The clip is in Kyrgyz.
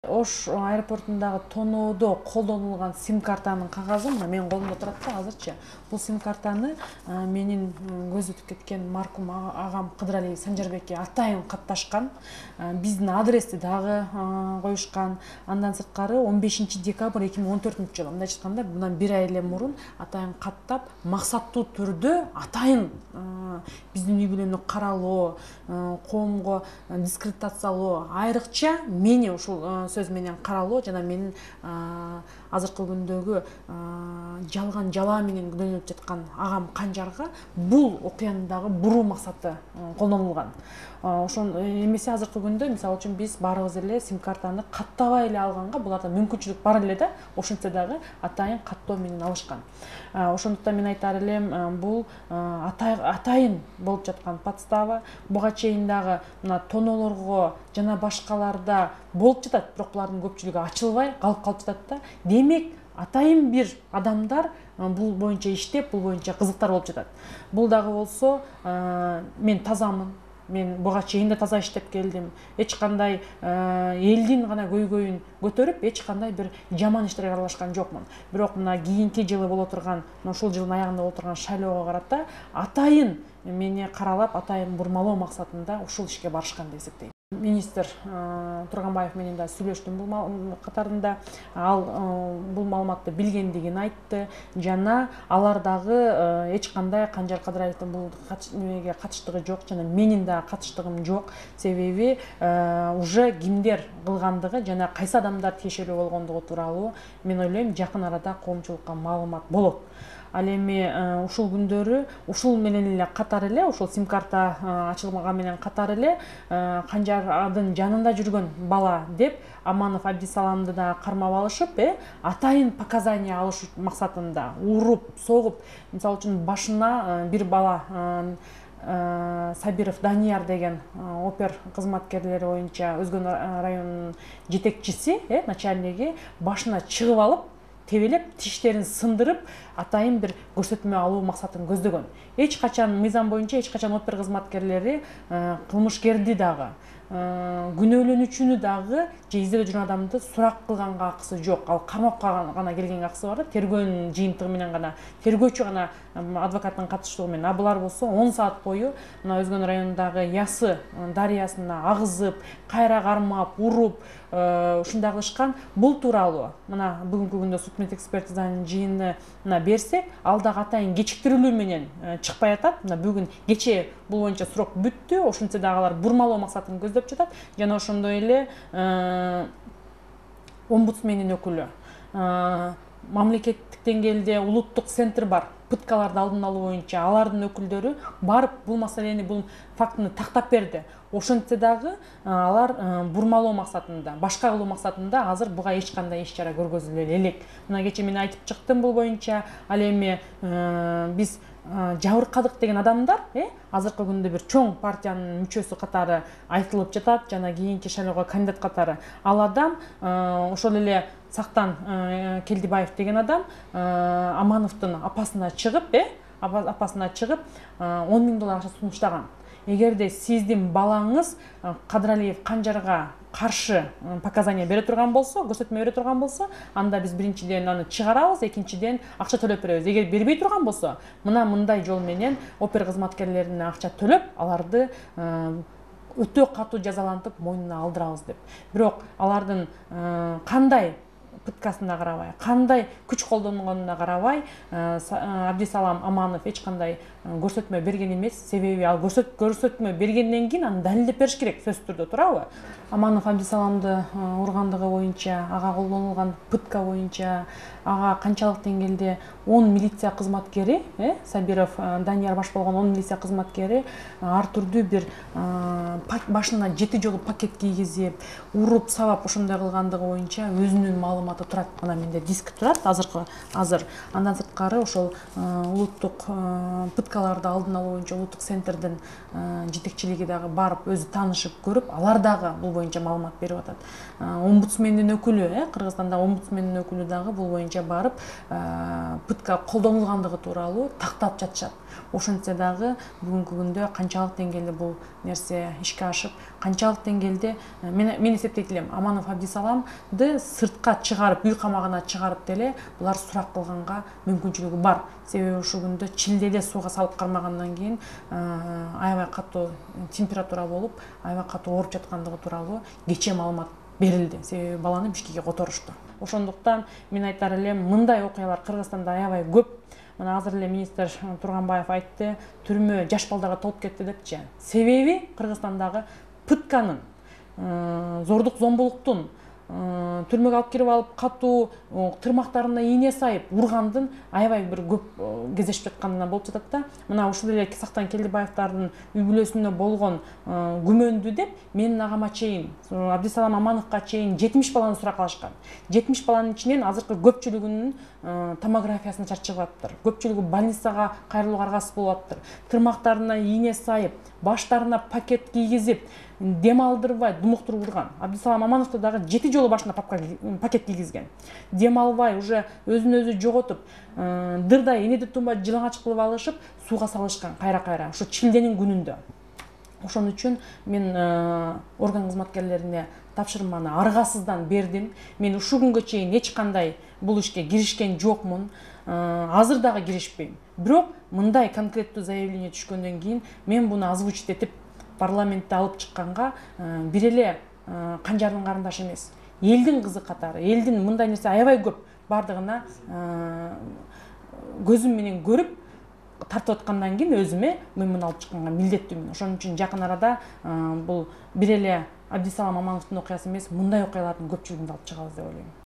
Ош аэропортундагы тоноодо колдонулган сим-картанын кагазы мына менин колумда турат да азырчы. Бул сим-картаны менин көзү өтүп кеткен маркум агам Кыдыралиев Санжарбекке атайын катташкан. Биздин адрести дагы коюшкан. Андан сырткары 15 декабрь 2014-жылы, мындайча айтканда мындан 1 ай эле мурун атайын каттап, максаттуу түрдө атайын биздин үй бүлөнү каралоо, коомго дискредитациялоо, айрыкча мени ушул сөз менен каралоо жана менин азыркы күндөгү жалган жалаа менен күнөөлөнүп жаткан агам Канжарга бул окуянын дагы буруу максаты колдонулган. Ошон эмесе азыркы күндө мисалы үчүн биз баарыбыз эле сим-картаны каттабай эле алганга буларда мүмкүнчүлүк бар эле да, ошентсе дагы атайын каттоо менен алышкан. Ошондуктан мен айтар элем, бул атайын болуп жаткан подстава. Буга чейин дагы мына тоноолорго жана башкаларда болуп жатат, бирок булардын көпчүлүгү ачылбай калып жатат да. Демек, атайын бир адамдар бул боюнча иштеп, бул боюнча кызыктар болуп жатат. Бул дагы болсо, мен тазамын. Мен буга чейин да таза иштеп келдим. Эч кандай элдин гана көйгөйүн көтөрүп, эч кандай бир жаман иштерге аралашкан жокмун. Бирок мына кийинки жылы боло турган, ушул жылдын аягында боло турган шайлоого карата атайын мени каралап, атайын бурмалоо максатында ушул ишке барышкан деп эсептейм. Министр Турганбаев менен да сүйлөштүм бул катарында. Ал бул маалыматты билгендигин айтты жана алар дагы эч кандай Канжар Кыдыралиевдин бул немеге катыштыгы жок жана менин да катыштыгым жок. Себеби уже кимдер кылгандыгы жана кайсы адамдар тиешелүү болгондугу тууралуу мен ойлойм жакын арада коомчулукка маалымат болот. Ал эми ушул күндөрү ушул менен эле катар эле, ушул сим-карта ачылмаган менен катар эле Канжардын жанында жүргөн бала деп Аманов Абдисаламды да кармап алышып, атайын показания алыш максатында уруп, согуп, мисалы үчүн башына бир бала Сабиров Данияр деген опер кызматкерлери боюнча Өзгөн районунун жетекчиси, начальниги башына чыгып алып, тебелеп, тиштерин сындырып, атайын бир көрсөтмө алуу максатын көздөгөн. Эч качан мыйзам боюнча эч качан опер кызматкерлери кылмышкерди дагы, күнөөлөнүүчүнү дагы же издөөдө жүргөн адамды сурак кылганга акысы жок. Ал камакка гана келгенге акысы бар да, тергөөнүн жыйынтыгы менен гана, тергөөчү гана адвокаттын катыштыгы менен. А булар болсо 10 саат бою мына Өзгөн районундагы Ясы дарыясына агызып, кайра кармап, уруп, ушундай кылышкан. Бул тууралуу мына бүгүнкү күндө судмед экспертизанын жыйыны берсек, ал дагы атайын кечиктирүүлүү менен чыкпай атат. Мына бүгүн кечээ бул боюнча срок бүттү, ошентсе дагы алар бурмалоо максатын көздөп жатат. Жана ошондой эле омбудсмендин өкүлү, мамлекеттик деңгээлде улуттук центр бар, пыткаларды алдын алуу боюнча алардын өкүлдөрү барып бул маселени, бул фактыны тактап берди. Ошентсе дагы алар бурмалоо максатында, башка кылуу максатында азыр буга эч кандай иш чара көргөзүлө элек. Мына кечээ мен айтып чыктым бул боюнча. Ал эми биз жабыркадык деген адамдар азыркы күндө бир чоң партиянын мүчөсү катары айтылып жатат жана кийинки шайлоого кандидат катары. Ал адам ошол эле Сактан Келдибаев деген адам Амановдун апасына чыгып, 10 миң доллар акча сунуштаган. Эгерде сиздин балаңыз Кыдыралиев Канжарга каршы показания бере турган болсо, көрсөтмө бере турган болсо, анда биз биринчиден аны чыгарабыз, экинчиден акча төлөп беребиз. Эгер бербей турган болсо, мындай жол менен опер кызматкерлерине акча төлөп, аларды өтө катуу жазалантып мойнуна алдырабыз деп. Бирок алардын кандай пыткасына карабай, кандай күч колдонгонуна карабай, Абдисалам Аманов эч кандай көрсөтмө берген эмес. Себеби ал көрсөтмө бергенден кийин аны далилдеп бериш керек, сөзсүз түрдө, туурабы? Аманов Абдисаламды ургандыгы боюнча, ага колдонулган пытка боюнча, ага канчалык деңгээлде 10 милиция кызматкери, Сабиров Данияр баш болгон 10 милиция кызматкери ар түрдүү бир башына 7 жолу пакет кийгизип, уруп, сабап ошондой кылгандыгы боюнча өзүнүн маалыматы турат. Мына менде диск турат азыр. Андан сырткары ошол улуттук пытка пыткаларды алдын алуу боюнча улуттук центрдин жетекчилиги дагы барып өзү таанышып көрүп, алар дагы бул боюнча маалымат берип атат. Омбудсмендин өкүлү, Кыргызстанда омбудсмендин өкүлү дагы бул боюнча барып пытка колдонулгандыгы тууралуу тактап жатышат. Ошентсе дагы бүгүнкү күндө канчалык деңгээлде бул нерсе ишке ашып, канчалык деңгээлде мен эсептейт элем, Аманов Абдисаламды сыртка чыгарып, үй камагына чыгарып деле булар сурак кылганга мүмкүнчүлүгү бар. Себеби ушул күндө Чилдеде сууга салып кармагандан кийин аябай катуу температура болуп, аябай катуу ооруп жаткандыгы тууралуу кечээ маалымат берилди. Себеби баланы Бишкекке которушту. Ошондуктан мен айтар элем, мындай окуялар Кыргызстанда аябай көп. Мына азыр эле министр Турганбаев айтты, түрмө жаш балдарга толуп кетти депчи. Себеби Кыргызстандагы пытканын, зордук зомбулуктун, түрмөгө алып кирип алып катуу тырмактарына ийне сайып ургандын аябай бир көп кездешип жатканынан болуп жатат да. Мына ушул эле Сактан Келдибаевдардын үй бүлөсүндө болгон күмөндү деп менин агама чейин, Абдисалам Амановго чейин 70 баланы сурак алышкан. 70 баланын ичинен азыркы көпчүлүгүнүн томографиясына чарчыгып атыптыр. Көпчүлүгү больницага кайрылууга аргасыз болуп атыптыр. Тырмактарына ийне сайып, баштарына пакет кийгизип, дем алдырбай думуктуруп урган. Абдисалам Амановду дагы 7 жолу башына пакет кийгизген. Дем албай, уже өзүн өзү жоготуп, дырдай энеди тумбай жылаңач кылып алышып, сууга салышкан кайра-кайра, ошо Чилденин күнүндө. Ошон үчүн мен орган кызматкерлерине тапшырманы аргасыздан бердим. Мен ушул күнгө чейин эч кандай бул ишке киришкен жокмун. Азыр дагы киришпейм. Бирок мындай конкреттүү заявление түшкөндөн кийин мен буну озвучить этип парламентте алып чыкканга бир эле канжардын карындашы эмес, элдин кызы катары, элдин мындай нерсе аябай көп бардыгына көзүм менен көрүп тартып аткандан кийин өзүмө мен муну алып чыкканга милдеттүүмүн. Ошон үчүн жакын арада бул бир эле Абдисалам Амановдун окуясы эмес, мындай окуялардын көпчүлүгүн алып чыгабыз деп ойлойм.